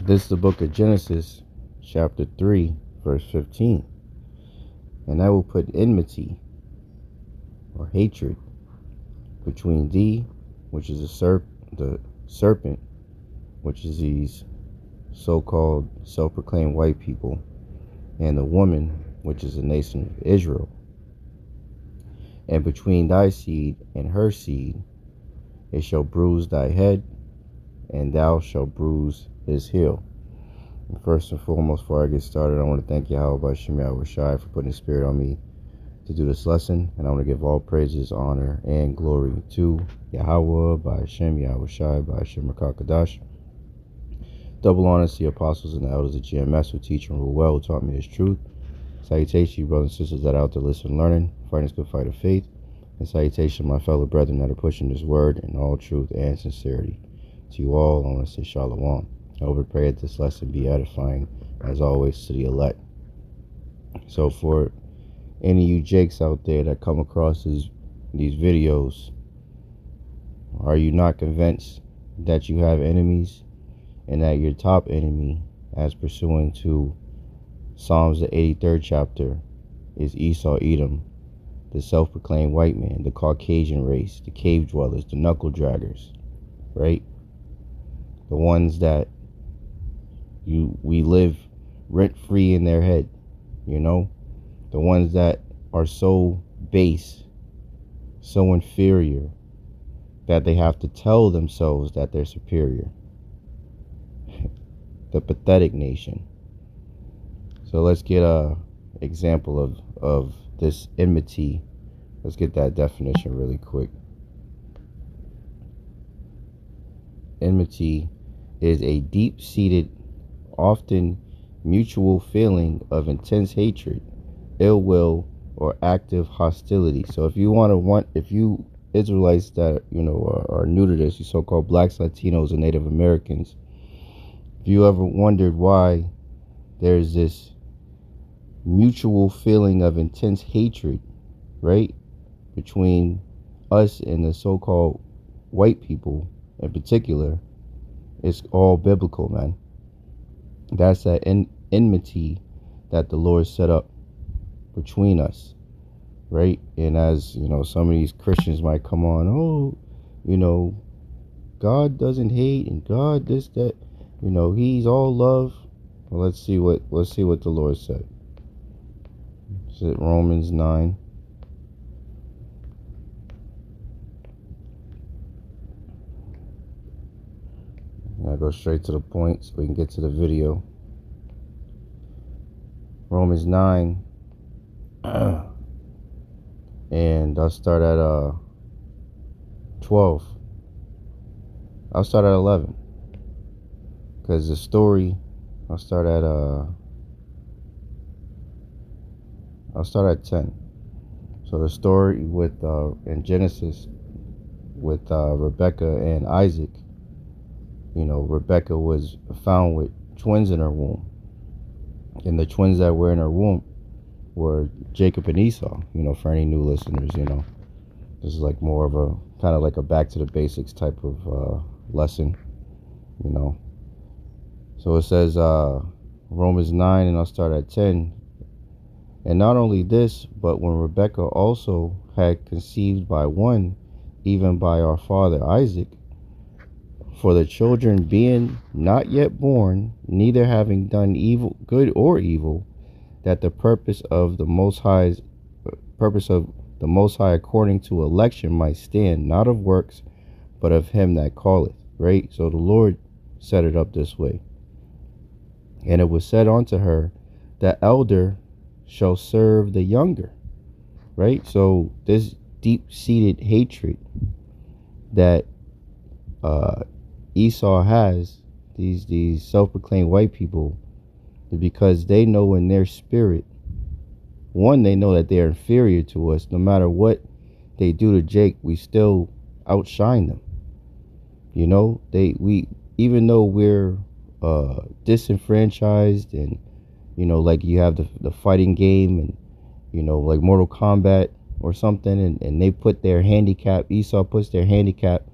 This is the book of Genesis, chapter 3, verse 15. And I will put enmity or hatred between thee, which is the serpent, which is these so-called self-proclaimed white people, and the woman, which is the nation of Israel. And between thy seed and her seed, it shall bruise thy head, and thou shalt bruise his heel. And first and foremost, before I get started, I want to thank Yahawah, Bahasham, Yahawashi for putting the spirit on me to do this lesson. And I want to give all praises, honor, and glory to Yahawah, Bahasham, Yahawashi, Bahasham, Rakakadash. Double honors to the apostles and the elders of GMS who teach and rule well, who taught me this truth. Salutation, you brothers and sisters that are out there listening, learning, fighting this good fight of faith. And salutation, my fellow brethren that are pushing this word in all truth and sincerity. To you all, I want to say shalom. I hope and pray that this lesson be edifying, as always, to the elect. So for any of you jakes out there that come across these videos, are you not convinced that you have enemies and that your top enemy, as pursuing to Psalms the 83rd chapter, is Esau Edom, the self-proclaimed white man, the Caucasian race, the cave dwellers, the knuckle draggers, right? The ones that we live rent-free in their head, you know? The ones that are so base, so inferior, that they have to tell themselves that they're superior. The pathetic nation. So let's get a example of this enmity. Let's get that definition really quick. Enmity is a deep-seated, often mutual feeling of intense hatred, ill will, or active hostility. So if you Israelites that are new to this, you so-called blacks, Latinos, and Native Americans, if you ever wondered why there's this mutual feeling of intense hatred, right, between us and the so-called white people in particular, it's all biblical, man. That's that enmity that the Lord set up between us, right? And as you know, some of these Christians might come on, God doesn't hate, and God this, that, he's all love. Well, let's see what the Lord said. Is it Romans 9? I'll go straight to the point so we can get to the video. Romans 9. And I'll start at 12. I'll start at 11. Because the story, I'll start at 10. So the story with in Genesis with Rebecca and Isaac. Rebecca was found with twins in her womb. And the twins that were in her womb were Jacob and Esau. For any new listeners, this is like more of a kind of like a back to the basics type of lesson, So it says Romans 9, and I'll start at 10. And not only this, but when Rebekah also had conceived by one, even by our father Isaac, for the children being not yet born, neither having done evil, good or evil, that the purpose of the Most High according to election might stand, not of works, but of him that calleth. Right? So the Lord set it up this way. And it was said unto her, the elder shall serve the younger. Right? So this deep-seated hatred that Esau has, these self-proclaimed white people, because they know in their spirit, one, they know that they're inferior to us. No matter what they do to Jake, we still outshine them. We even though we're disenfranchised, and like you have the fighting game, and like Mortal Kombat or something, and they put their handicap, Esau puts their handicap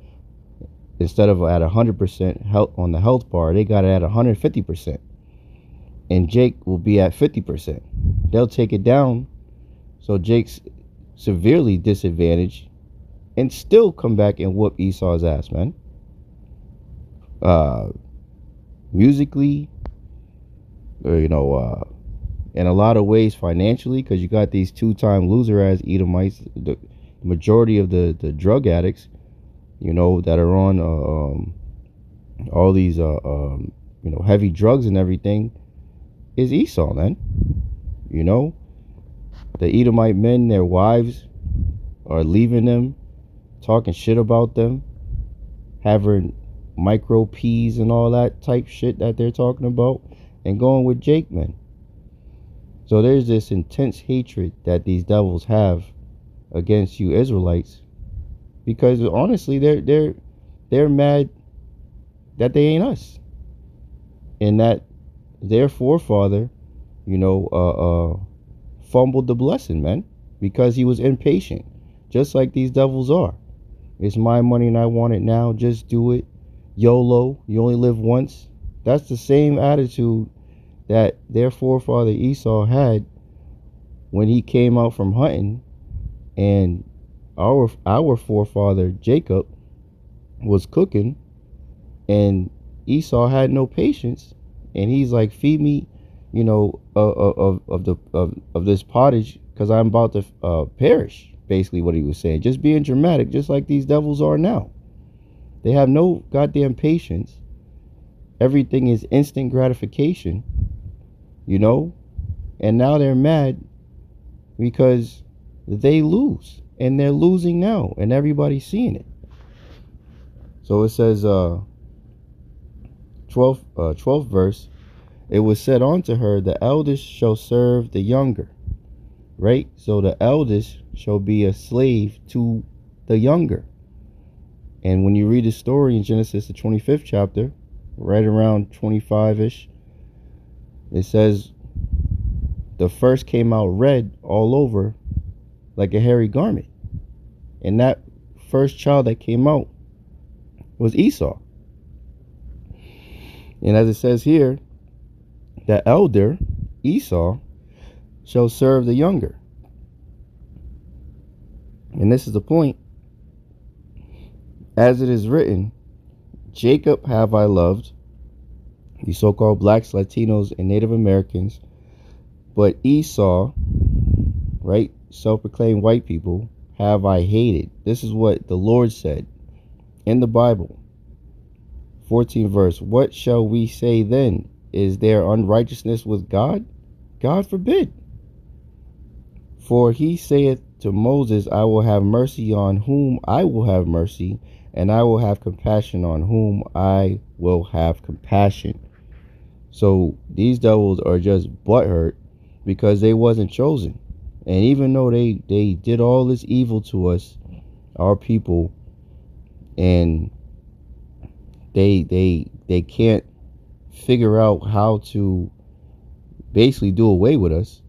instead of at 100% health on the health bar, they got it at 150%. And Jake will be at 50%. They'll take it down so Jake's severely disadvantaged and still come back and whoop Esau's ass, man. Musically, in a lot of ways financially, because you got these two-time loser-ass Edomites, the majority of the drug addicts, that are on all these heavy drugs and everything, is Esau, man. The Edomite men, their wives are leaving them, talking shit about them, having micro P's and all that type shit that they're talking about, and going with Jake, man. So there's this intense hatred that these devils have against you Israelites, because honestly they're mad that they ain't us, and that their forefather fumbled the blessing, man, because he was impatient, just like these devils are. It's my money and I want it now, just do it. YOLO, you only live once. That's the same attitude that their forefather Esau had when he came out from hunting, and our forefather Jacob was cooking, and Esau had no patience, and he's like, feed me, of this pottage, because I'm about to perish. Basically what he was saying, just being dramatic, just like these devils are now. They have no goddamn patience. Everything is instant gratification, and now they're mad because they lose, and they're losing now, and everybody's seeing it. So it says 12th verse, it was said unto her, the eldest shall serve the younger. Right? So the eldest shall be a slave to the younger. And when you read the story in Genesis, the 25th chapter, right around 25-ish, it says the first came out red all over like a hairy garment. And that first child that came out was Esau. And as it says here, the elder, Esau, shall serve the younger. And this is the point. As it is written, Jacob have I loved, the so-called blacks, Latinos, and Native Americans, but Esau, right, self-proclaimed white people, have I hated. This is what the Lord said in the Bible. 14th verse, what shall we say then? Is there unrighteousness with God? God forbid. For he saith to Moses, I will have mercy on whom I will have mercy, and I will have compassion on whom I will have compassion. So these devils are just butthurt because they wasn't chosen. And even though they did all this evil to us, our people, and they can't figure out how to basically do away with us.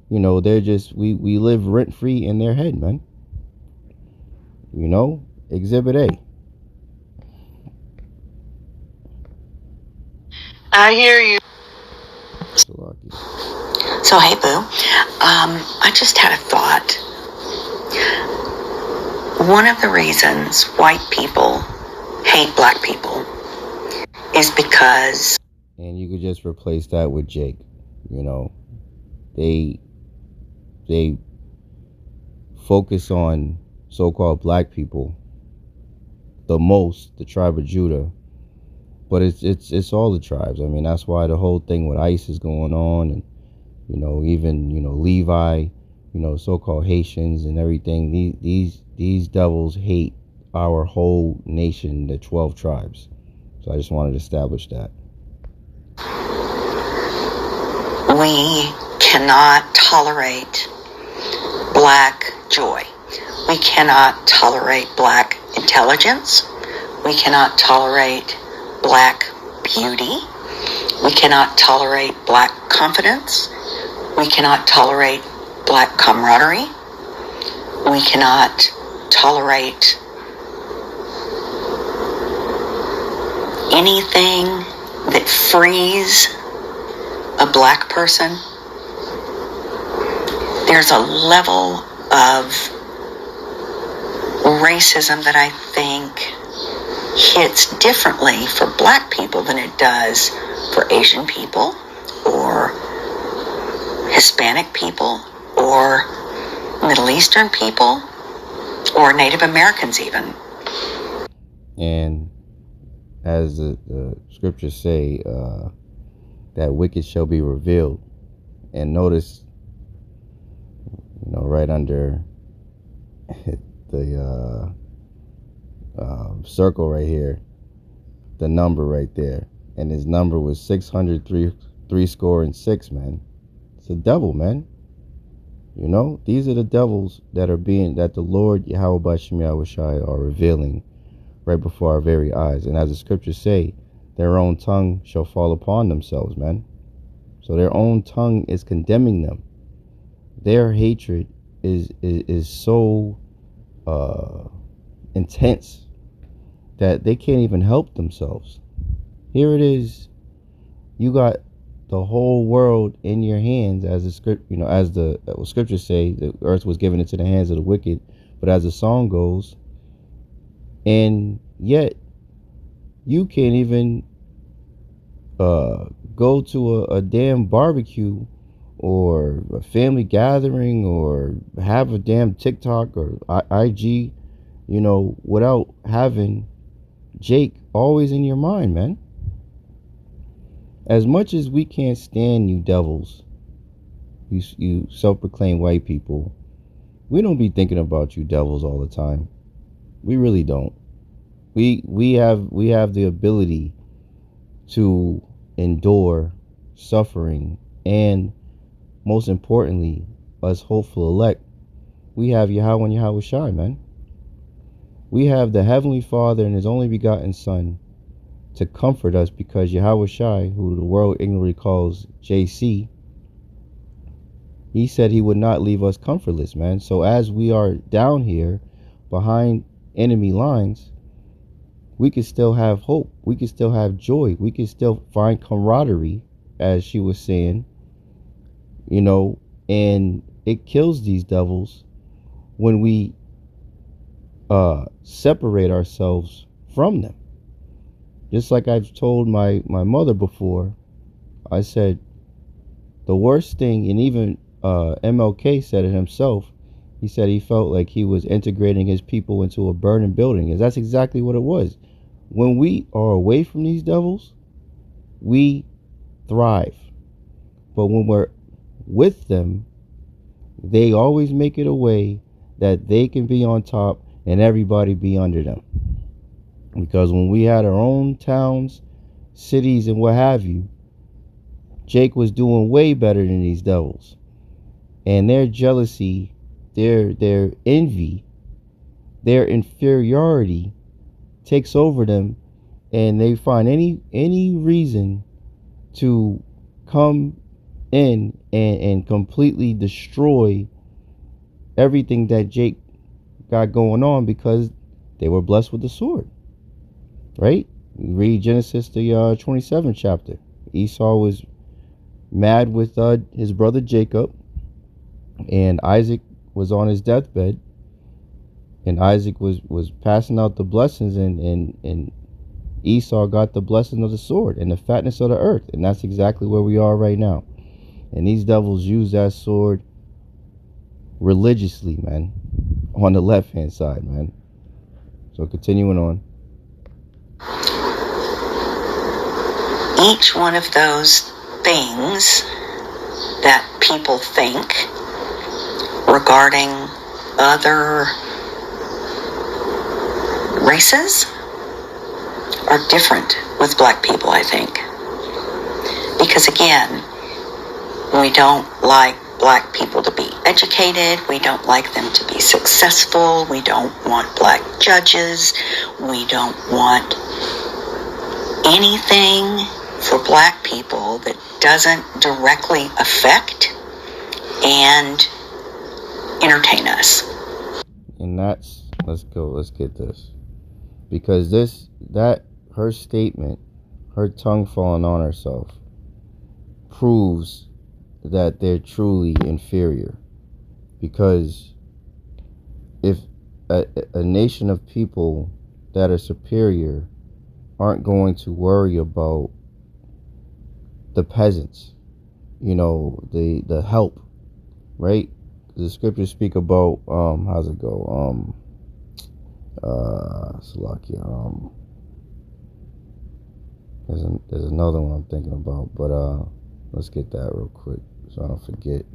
They're just, we live rent free in their head, man. Exhibit A. I hear you. So hey boo, I just had a thought. One of the reasons white people hate black people is because, and you could just replace that with Jake. They focus on so-called black people the most, the tribe of Judah, but it's all the tribes. I mean, that's why the whole thing with ICE is going on, and even Levi, so-called Haitians and everything. These devils hate our whole nation, the 12 tribes. So I just wanted to establish that. We cannot tolerate black joy. We cannot tolerate black intelligence. We cannot tolerate black beauty. We cannot tolerate black confidence. We cannot tolerate black camaraderie. We cannot tolerate anything that frees a black person, there's a level of racism that I think hits differently for black people than it does for Asian people or Hispanic people or Middle Eastern people or Native Americans even. And as the scriptures say, that wicked shall be revealed. And notice, right under the circle right here, the number right there. And his number was 603, man. It's the devil, man. These are the devils that the Lord Yahawah Bahasham Yahawashi are revealing right before our very eyes. And as the scriptures say, their own tongue shall fall upon themselves, man. So their own tongue is condemning them. Their hatred is so intense that they can't even help themselves. Here it is. You got the whole world in your hands, as the script, as the scriptures say, the earth was given into the hands of the wicked. But as the song goes, and yet you can't even go to a damn barbecue or a family gathering or have a damn TikTok or IG, without having Jake always in your mind, man. As much as we can't stand you devils, you self-proclaimed white people, we don't be thinking about you devils all the time. We really don't. We have the ability to endure suffering, and most importantly, us hopeful elect, we have Yahawah and Yahawashi, man. We have the Heavenly Father and His only begotten Son to comfort us, because Yahawashi, who the world ignorantly calls JC, He said He would not leave us comfortless, man. So as we are down here behind enemy lines, we can still have hope. We can still have joy. We can still find camaraderie, as she was saying, and it kills these devils when we separate ourselves from them. Just like I've told my mother before, I said the worst thing, and even MLK said it himself, he said he felt like he was integrating his people into a burning building. And that's exactly what it was. When we are away from these devils, we thrive. But when we're with them, they always make it a way that they can be on top and everybody be under them. Because when we had our own towns, cities, and what have you, Jake was doing way better than these devils. And their jealousy, their envy, their inferiority takes over them, and they find any reason to come in and completely destroy everything that Jake got going on, because they were blessed with the sword. Right? You read Genesis, the 27th chapter. Esau was mad with his brother Jacob, and Isaac was on his deathbed, and Isaac was passing out the blessings, and Esau got the blessing of the sword and the fatness of the earth. And that's exactly where we are right now. And these devils use that sword religiously, man, on the left-hand side, man. So continuing on. Each one of those things that people think regarding other races are different with black people, I think. Because again, we don't like black people to be educated. We don't like them to be successful. We don't want black judges. We don't want anything for black people that doesn't directly affect and entertain us. And that's, let's get this. Because that her statement, her tongue falling on herself, proves that they're truly inferior. Because if a nation of people that are superior aren't going to worry about the peasants, the help, right? The scriptures speak about how's it go? Salakia. There's another one I'm thinking about, but let's get that real quick so I don't forget.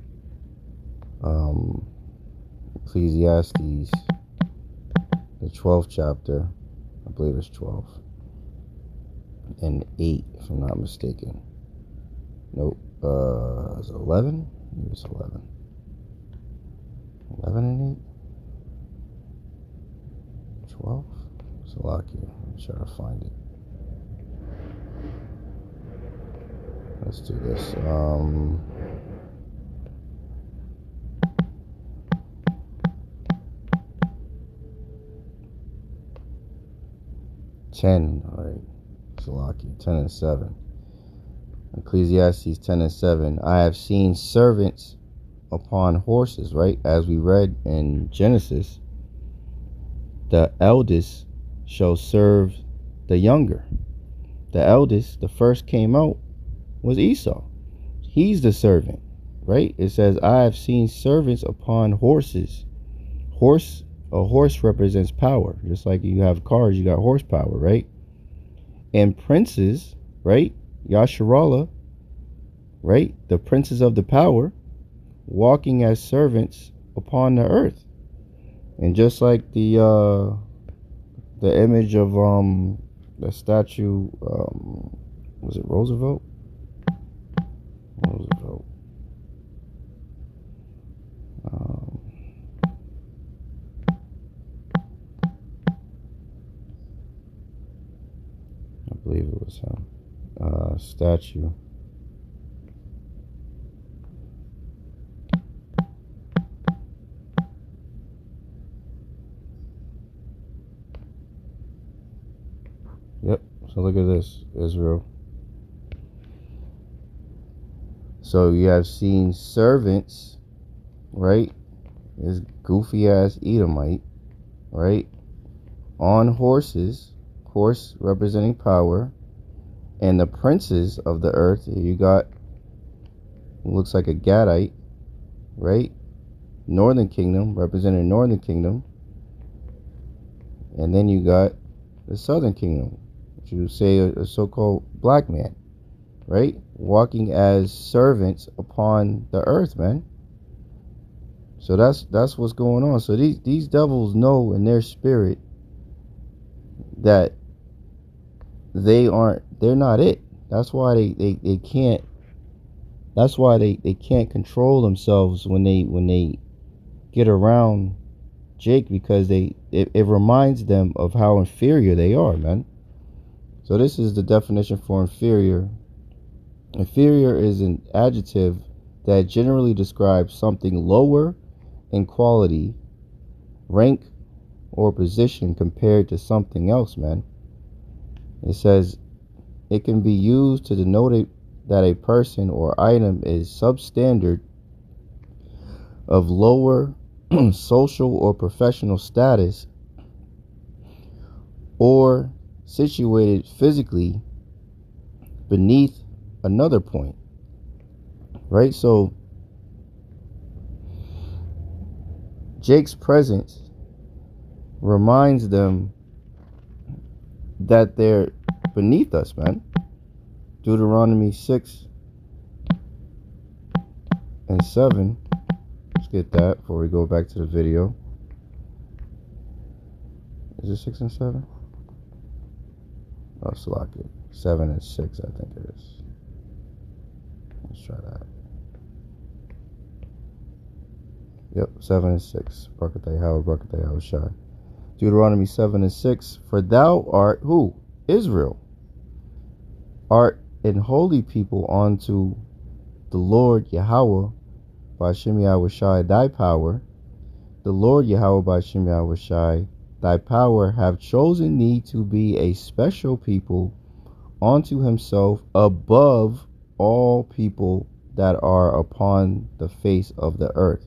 Ecclesiastes, the 12th chapter, I believe it's 12 and 8, if I'm not mistaken. Nope. Is it 11? Maybe it's 11. 11 and 8? 12? Salakia. Let's try to find it. Let's do this. 10. All right. Salakia. 10 and 7. Ecclesiastes 10 and 7. I have seen servants upon horses, right? As we read in Genesis, the eldest shall serve the younger. The eldest, the first came out, was Esau. He's the servant, right? It says, I have seen servants upon horses. A horse represents power. Just like you have cars, you got horsepower, right? And princes, right? Yasharallah, right? The princes of the power, walking as servants upon the earth. And just like the image of the statue, was it Roosevelt? I believe it was him. Statue. Yep. So look at this, Israel. So you have seen servants, right? This goofy ass Edomite, right? On horses, horse representing power, and the princes of the earth. You got, looks like a Gadite, right? Northern kingdom, representing northern kingdom. And then you got the southern kingdom, which you would say a so-called black man, right? Walking as servants upon the earth, man. So that's what's going on. So these devils know in their spirit that they're not it. That's why they can't, that's why they can't control themselves when they get around Jake, because it reminds them of how inferior they are, man. So this is the definition for inferior. Inferior is an adjective that generally describes something lower in quality, rank, or position compared to something else, man. It says it can be used to denote that a person or item is substandard, of lower social or professional status, or situated physically beneath another point, right? So Jake's presence reminds them that they're beneath us, man. Deuteronomy 6 and 7. Let's get that before we go back to the video. Is it 6 and 7? Oh, Salakia. 7 and 6, I think it is. Let's try that. Yep, 7 and 6. Barakatah Yahawah, Barakatah Yahawashi. Deuteronomy 7 and 6. For thou art who? Israel. Art an holy people unto the Lord Yahawah, Bahasham Yahawashi, thy power. The Lord Yahawah, Bahasham Yahawashi, thy power, have chosen thee to be a special people unto himself above all people that are upon the face of the earth.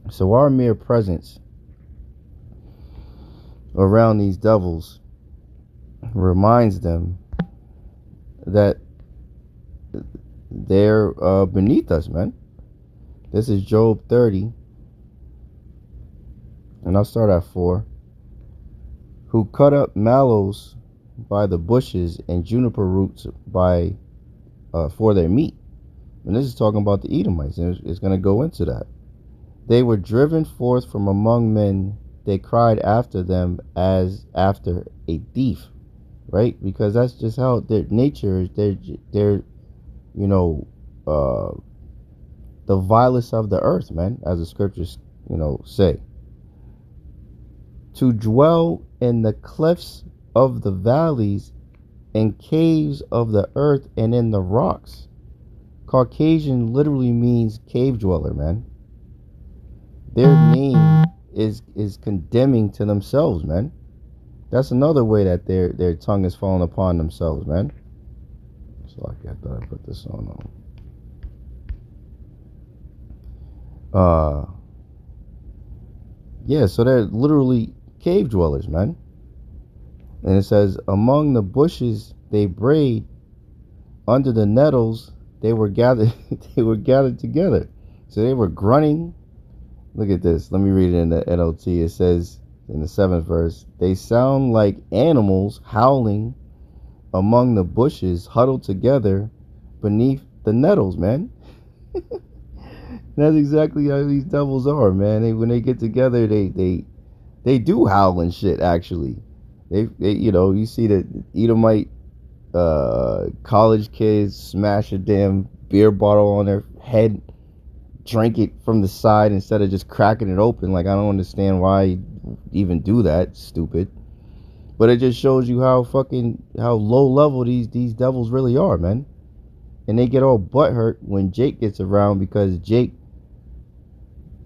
So our mere presence around these devils reminds them that they're beneath us, man. This is Job 30, and I'll start at 4. Who cut up mallows by the bushes and juniper roots by for their meat. And this is talking about the Edomites, and it's going to go into that. They were driven forth from among men. They cried after them as after a thief, right? Because that's just how their nature is. They're the vilest of the earth, man, as the scriptures, say. To dwell in the clefts of the valleys and caves of the earth and in the rocks. Caucasian literally means cave dweller, man. Their name is condemning to themselves, man. That's another way that their tongue is falling upon themselves, man. So I thought I put this on. Yeah, so they're literally cave dwellers, man. And it says, among the bushes they brayed, under the nettles they were gathered together. So they were grunting. Look at this. Let me read it in the NLT. It says in the 7th verse, they sound like animals howling among the bushes, huddled together beneath the nettles, man. That's exactly how these devils are, man. When they get together, they do howl and shit. Actually, they you see the Edomite college kids smash a damn beer bottle on their head, drink it from the side instead of just cracking it open. Like, I don't understand why you even do that. Stupid. But it just shows you how low level these devils really are, man. And they get all butthurt when Jake gets around, because Jake,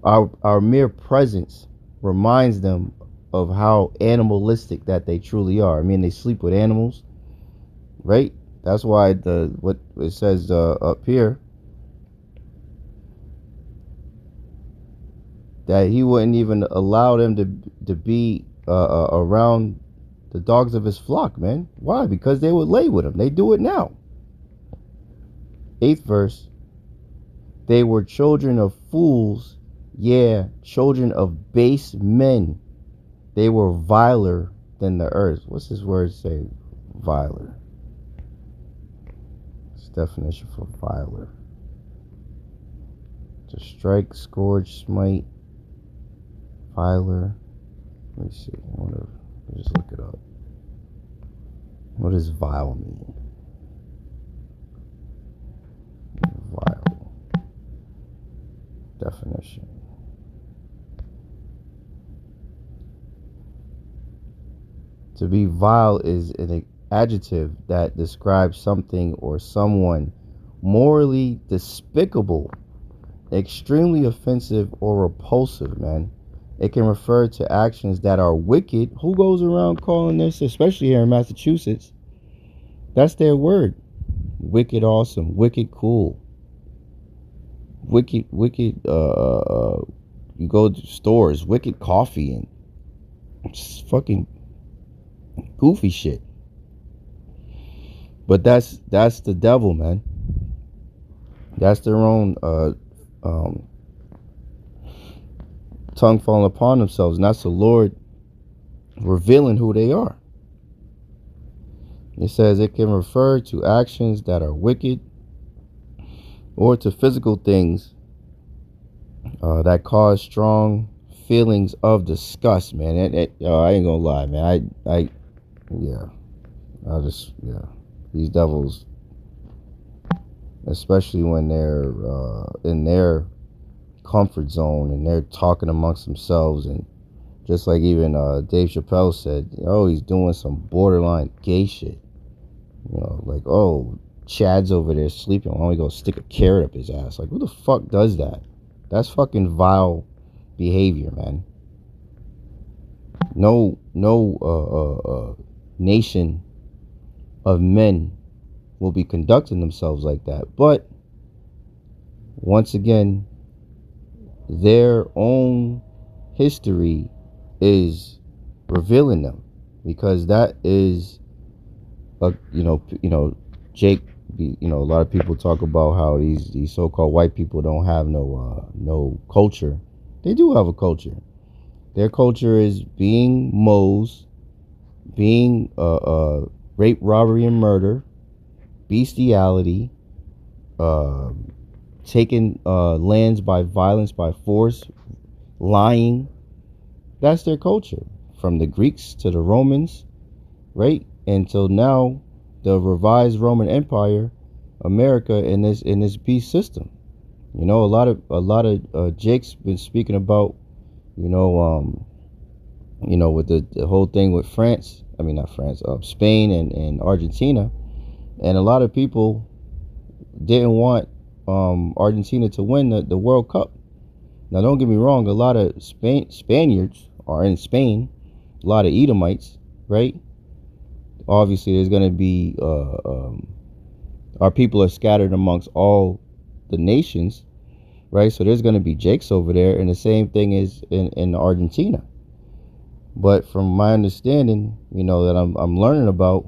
our mere presence reminds them of how animalistic that they truly are. I mean, they sleep with animals, right? That's why what it says up here, that he wouldn't even allow them to be around the dogs of his flock, man. Why? Because they would lay with him. They do it now. 8th verse. They were children of fools, yeah, children of base men. They were viler than the earth. What's this word say? Viler. It's definition for viler. To strike, scourge, smite. Viler. Let me see. Let me just look it up. What does vile mean? Vile. Definition. To be vile is an adjective that describes something or someone morally despicable, extremely offensive, or repulsive, man. It can refer to actions that are wicked. Who goes around calling this, especially here in Massachusetts? That's their word. Wicked awesome, wicked cool. Wicked, you go to stores, wicked coffee, and just fucking goofy shit. But that's the devil, man. That's their own tongue falling upon themselves, and that's the Lord revealing who they are. It says it can refer to actions that are wicked, or to physical things that cause strong feelings of disgust, man. I ain't gonna lie, man. These devils, especially when they're in their comfort zone and they're talking amongst themselves, and just like even Dave Chappelle said, he's doing some borderline gay shit. Like, Chad's over there sleeping. Why don't we go stick a carrot up his ass? Like, who the fuck does that? That's fucking vile behavior, man. No nation of men will be conducting themselves like that. But once again, their own history is revealing them, because that is Jake. A lot of people talk about how these so-called white people don't have no culture. They do have a culture. Their culture is being moles, being rape, robbery, and murder, bestiality, taking lands by violence, by force, lying. That's their culture, from the Greeks to the Romans, right? Until now, the revised Roman Empire, America, in this beast system. A lot of Jake's been speaking about, with the whole thing with France. I mean, not France, Spain and Argentina, and a lot of people didn't want Argentina to win the World Cup. Now, don't get me wrong, a lot of Spaniards are in Spain, a lot of Edomites, right? Obviously, there's going to be our people are scattered amongst all the nations, right? So there's going to be Jakes over there, and the same thing is in Argentina. But from my understanding, that I'm learning about,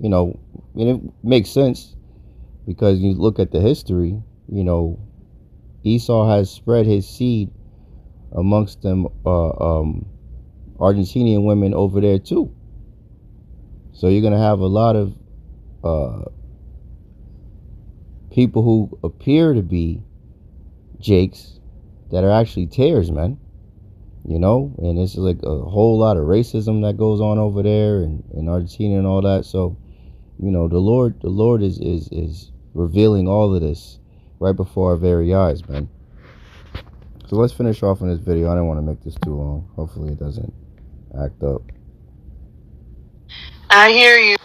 and it makes sense, because you look at the history, Esau has spread his seed amongst them Argentinian women over there too. So you're going to have a lot of people who appear to be Jakes that are actually tares, man. And it's like a whole lot of racism that goes on over there in Argentina and all that. So, the Lord is revealing all of this right before our very eyes, man. So let's finish off in this video. I don't want to make this too long. Hopefully it doesn't act up. I hear you.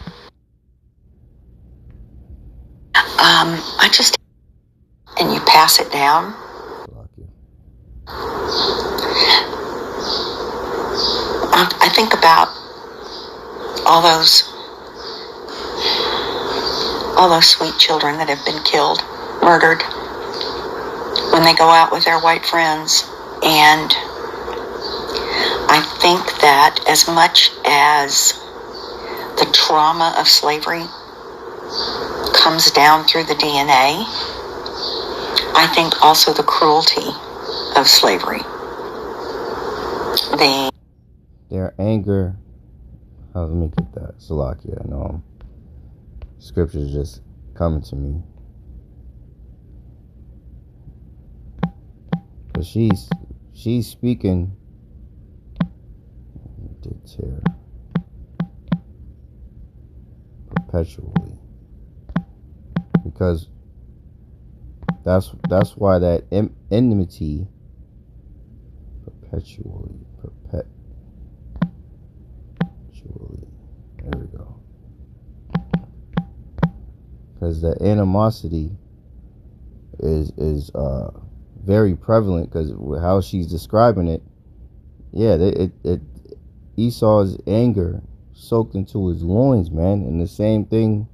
I just, and you pass it down. I think about all those sweet children that have been killed, murdered, when they go out with their white friends. And I think that as much as the trauma of slavery comes down through the DNA, I think also the cruelty of slavery. Their anger. Let me get that. Salakia. I know scripture's just coming to me. But she's speaking. Perpetually. Because that's why that enmity perpetually. There we go. Because the animosity is very prevalent, because how she's describing it. Yeah, Esau's anger soaked into his loins, man. And the same thing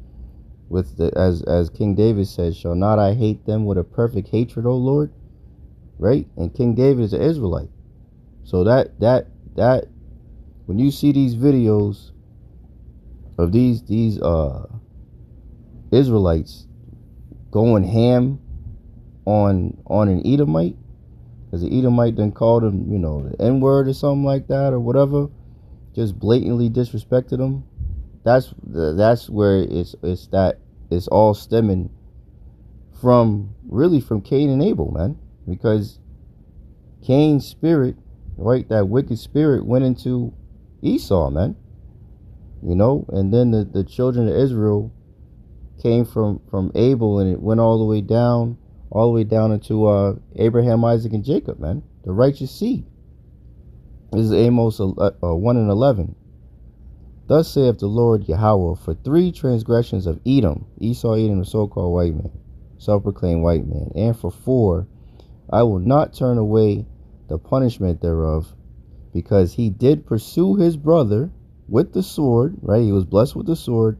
with as King David said, shall not I hate them with a perfect hatred, O Lord? Right? And King David is an Israelite. So that when you see these videos of these Israelites going ham on an Edomite, because the Edomite then called him, the N-word or something like that, or whatever, just blatantly disrespected him. That's where it's all stemming from Cain and Abel, man. Because Cain's spirit, right, that wicked spirit went into Esau, man. And then the children of Israel came from Abel, and it went all the way down into Abraham, Isaac, and Jacob, man. The righteous seed. This is Amos 1:11. Thus saith the Lord Yahawah, for 3 transgressions of Edom, Esau, Edom, the so-called white man, self-proclaimed white man, and for 4, I will not turn away the punishment thereof, because he did pursue his brother with the sword, right? He was blessed with the sword,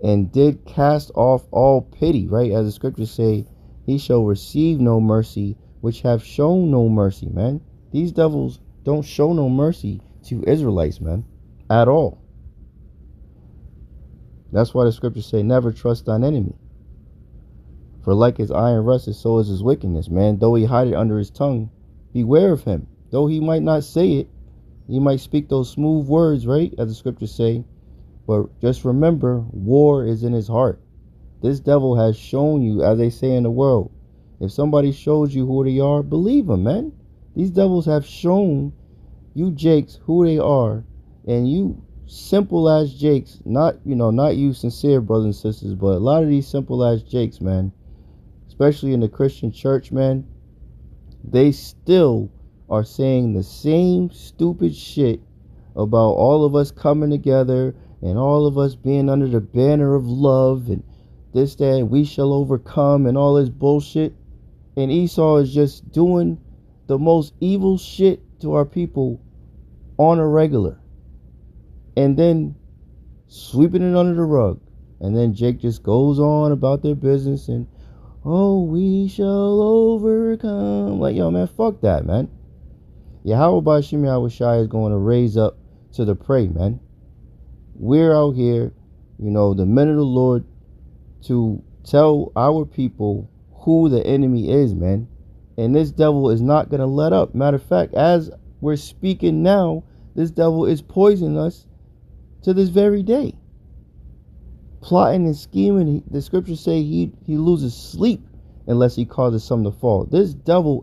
and did cast off all pity, right? As the scriptures say, he shall receive no mercy, which have shown no mercy, man. These devils don't show no mercy to Israelites, man, at all. That's why the scriptures say, never trust thine enemy. For like his iron rusteth, so is his wickedness, man. Though he hide it under his tongue, beware of him. Though he might not say it, he might speak those smooth words, right? As the scriptures say. But just remember, war is in his heart. This devil has shown you, as they say in the world, if somebody shows you who they are, believe them, man. These devils have shown you jakes who they are, and you simple as jakes, not you sincere brothers and sisters, but a lot of these simple as jakes, man, especially in the Christian church, man, they still are saying the same stupid shit about all of us coming together and all of us being under the banner of love and this, that, and we shall overcome and all this bullshit. And Esau is just doing the most evil shit to our people on a regular, and then sweeping it under the rug. And then Jake just goes on about their business and, oh, we shall overcome. Like, yo, man, fuck that, man. Yahawah Bahasham Yahawashi is going to raise up to the prey, man. We're out here, the men of the Lord, to tell our people who the enemy is, man. And this devil is not going to let up. Matter of fact, as we're speaking now, this devil is poisoning us to this very day. Plotting and scheming. The scriptures say he loses sleep unless he causes something to fall. This devil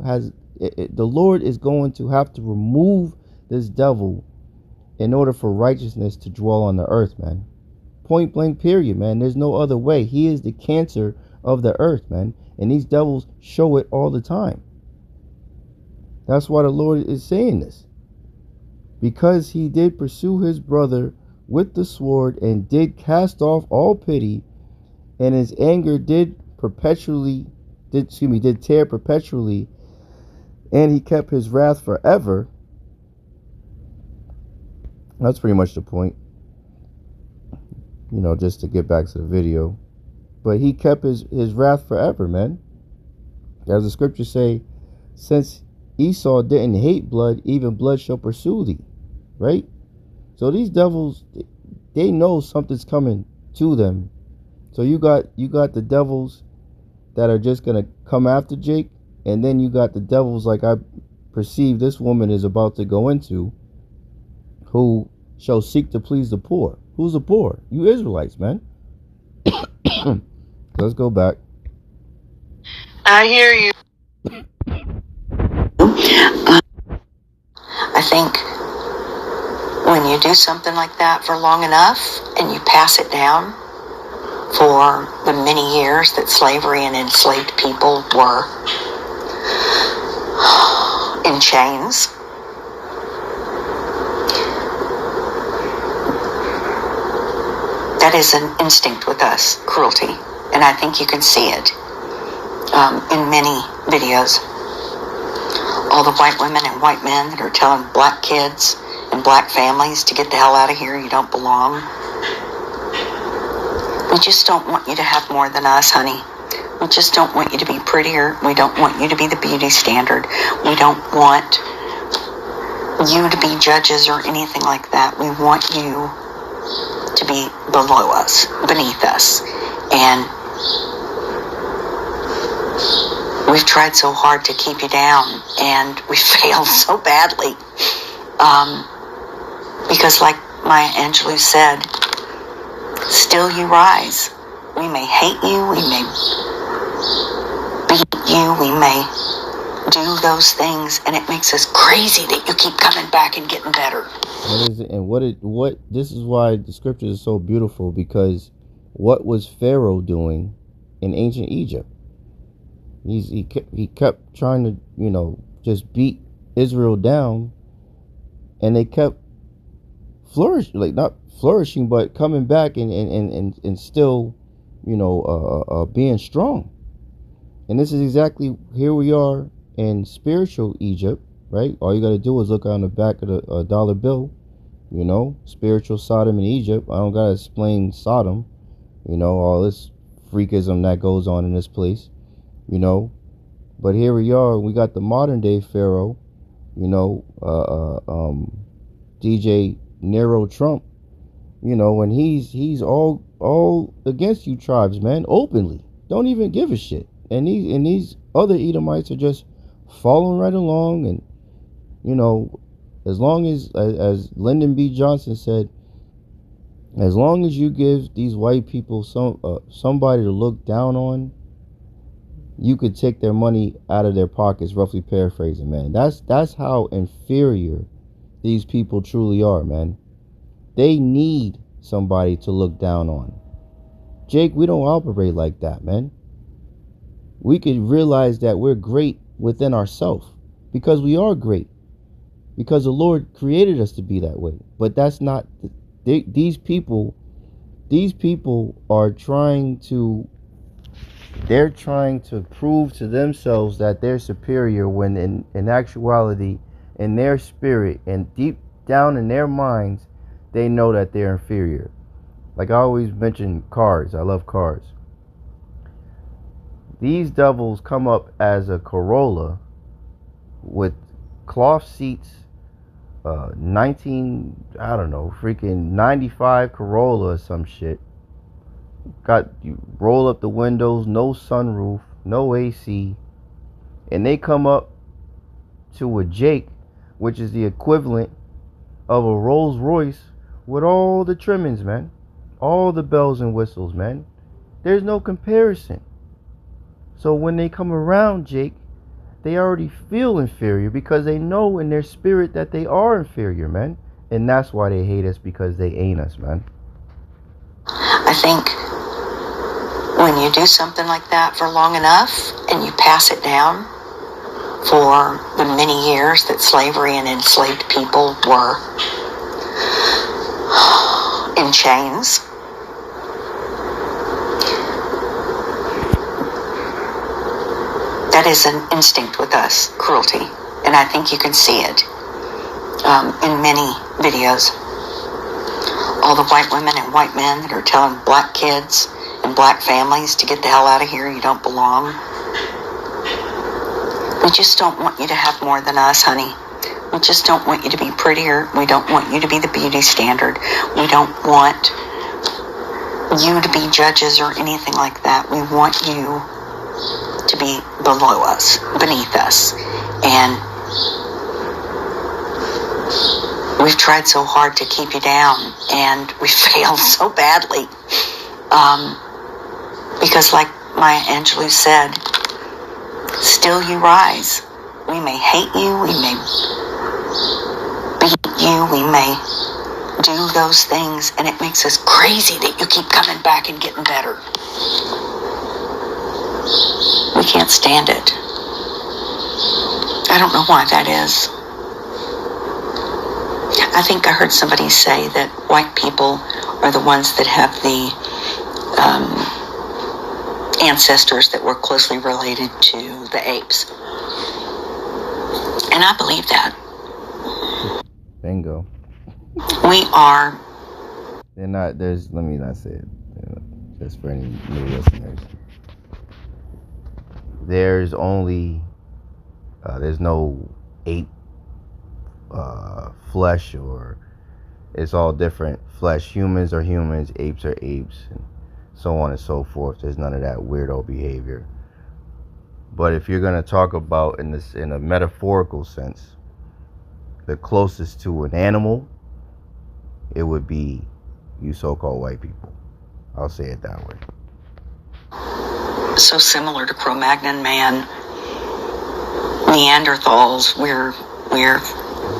the Lord is going to have to remove this devil in order for righteousness to dwell on the earth, man. Point blank, period, man. There's no other way. He is the cancer of the earth, man. And these devils show it all the time. That's why the Lord is saying this. Because he did pursue his brother with the sword and did cast off all pity, and his anger did tear perpetually, and he kept his wrath forever. That's pretty much the point. Just to get back to the video. But he kept his wrath forever, man. As the scriptures say, since Esau didn't hate blood, even blood shall pursue thee. Right? So these devils, they know something's coming to them. So you got the devils that are just going to come after Jake. And then you got the devils like I perceive this woman is about to go into, who shall seek to please the poor. Who's the poor? You Israelites, man. Let's go back. I hear you. I think when you do something like that for long enough and you pass it down for the many years that slavery and enslaved people were in chains, that is an instinct with us, cruelty. And I think you can see it in many videos. All the white women and white men that are telling black kids and black families to get the hell out of here, you don't belong. We just don't want you to have more than us, honey. We just don't want you to be prettier. We don't want you to be the beauty standard. We don't want you to be judges or anything like that. We want you to be below us, beneath us. And we've tried so hard to keep you down, and we failed so badly. Because like Maya Angelou said, still you rise. We may hate you, we may beat you, we may do those things, and it makes us crazy that you keep coming back and getting better. This is why the scriptures are so beautiful, because what was Pharaoh doing in ancient Egypt? He kept trying to, just beat Israel down, and they kept flourishing, like not flourishing, but coming back and still, being strong. And this is exactly, here we are in spiritual Egypt, right? All you got to do is look on the back of the dollar bill, you know, spiritual Sodom in Egypt. I don't got to explain Sodom, you know, all this freakism that goes on in this place, you know. But here we are, we got the modern day Pharaoh, you know, DJ Nero Trump, you know, and he's all against you tribes, man, openly. Don't even give a shit. And these other Edomites are just following right along. And you know, as long as Lyndon B. Johnson said, as long as you give these white people somebody to look down on, you could take their money out of their pockets, roughly paraphrasing, man. That's how inferior these people truly are, man. They need somebody to look down on. Jake, we don't operate like that, man. We could realize that we're great within ourselves because we are great, because the Lord created us to be that way. But that's not these people are trying to prove to themselves that they're superior, when in actuality, in their spirit and deep down in their minds, they know that they're inferior. Like I always mention cars. I love cars. These devils come up as a Corolla with cloth seats, 95 Corolla or some shit. You roll up the windows, no sunroof, no AC, and they come up to a Jake, which is the equivalent of a Rolls Royce, with all the trimmings, man, all the bells and whistles, man. There's no comparison. So when they come around Jake, they already feel inferior because they know in their spirit that they are inferior, man. And that's why they hate us, because they ain't us, man. I think when you do something like that for long enough and you pass it down for the many years that slavery and enslaved people were in chains, that is an instinct with us, cruelty. And I think you can see it in many videos. All the white women and white men that are telling black kids and black families to get the hell out of here, you don't belong. We just don't want you to have more than us, honey. We just don't want you to be prettier. We don't want you to be the beauty standard. We don't want you to be judges or anything like that. We want you to be below us, beneath us. And we've tried so hard to keep you down, and we failed so badly. Because like Maya Angelou said, still you rise. We may hate you, we may beat you, we may do those things, and it makes us crazy that you keep coming back and getting better. We can't stand it. I don't know why that is. I think I heard somebody say that white people are the ones that have the ancestors that were closely related to the apes. And I believe that. Bingo. We are. They're not, let me not say it, just for any new listeners. There's no ape flesh, or it's all different flesh. Humans are humans, apes are apes, and so on and so forth. There's none of that weirdo behavior. But if you're going to talk about in a metaphorical sense, the closest to an animal, it would be you so-called white people. I'll say it that way. So similar to Cro-Magnon man, Neanderthals, we're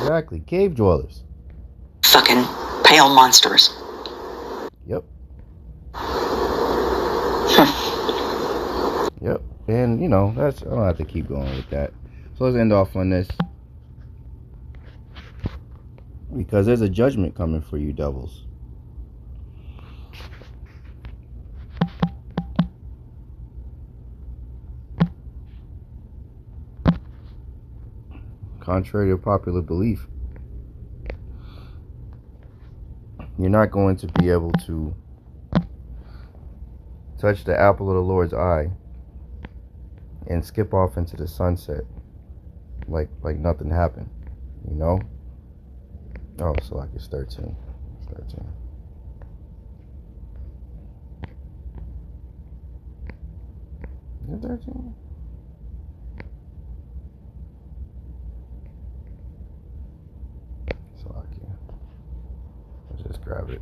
exactly cave dwellers, fucking pale monsters. Yep. Yep. And you know, I don't have to keep going with that. So let's end off on this, because there's a judgment coming for you devils. contrary to popular belief. You're not going to be able to touch the apple of the Lord's eye and skip off into the sunset like nothing happened, you know? Oh, so like it's 13. It's 13. Is it 13? So let's just grab it.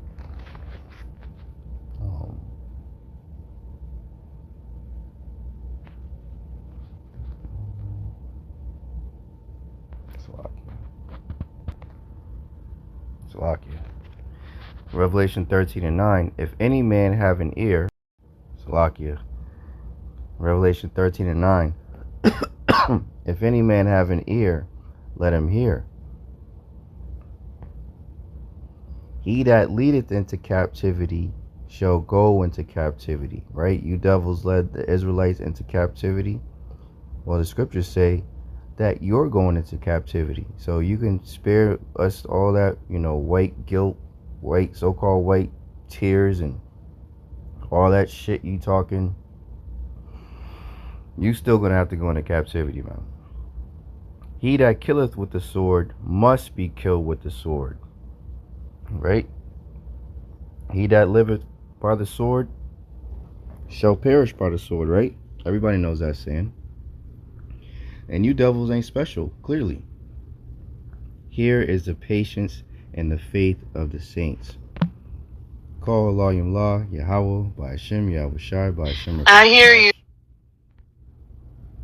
Salakia. Revelation 13:9. If any man have an ear, Salakia. Revelation 13:9. If any man have an ear, let him hear. He that leadeth into captivity shall go into captivity. Right? You devils led the Israelites into captivity. Well, the scriptures say that you're going into captivity. So you can spare us all that, white guilt, white, so-called white tears, and all that shit you talking. You still gonna have to go into captivity, man. He that killeth with the sword must be killed with the sword. Right? He that liveth by the sword shall perish by the sword, right? Everybody knows that saying. And you devils ain't special, clearly. Here is the patience and the faith of the saints. Call Allah Yahawah, Bahasham, Yahawashi, Bahasham. I hear you.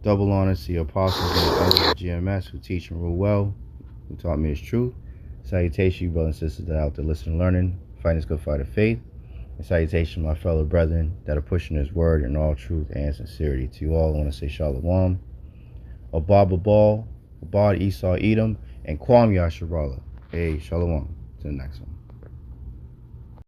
Double honors to the apostles and the elders of GMS who teach and rule well, who taught me his truth. Salutation, you brothers and sisters that are out there listening and learning, fighting this good fight of faith. And salutation, my fellow brethren that are pushing his word in all truth and sincerity. To you all, I want to say Shalom. Abba Babal, Abad Esau Edom, and Kwam Yasharallah. Hey, Shalom. To the next one.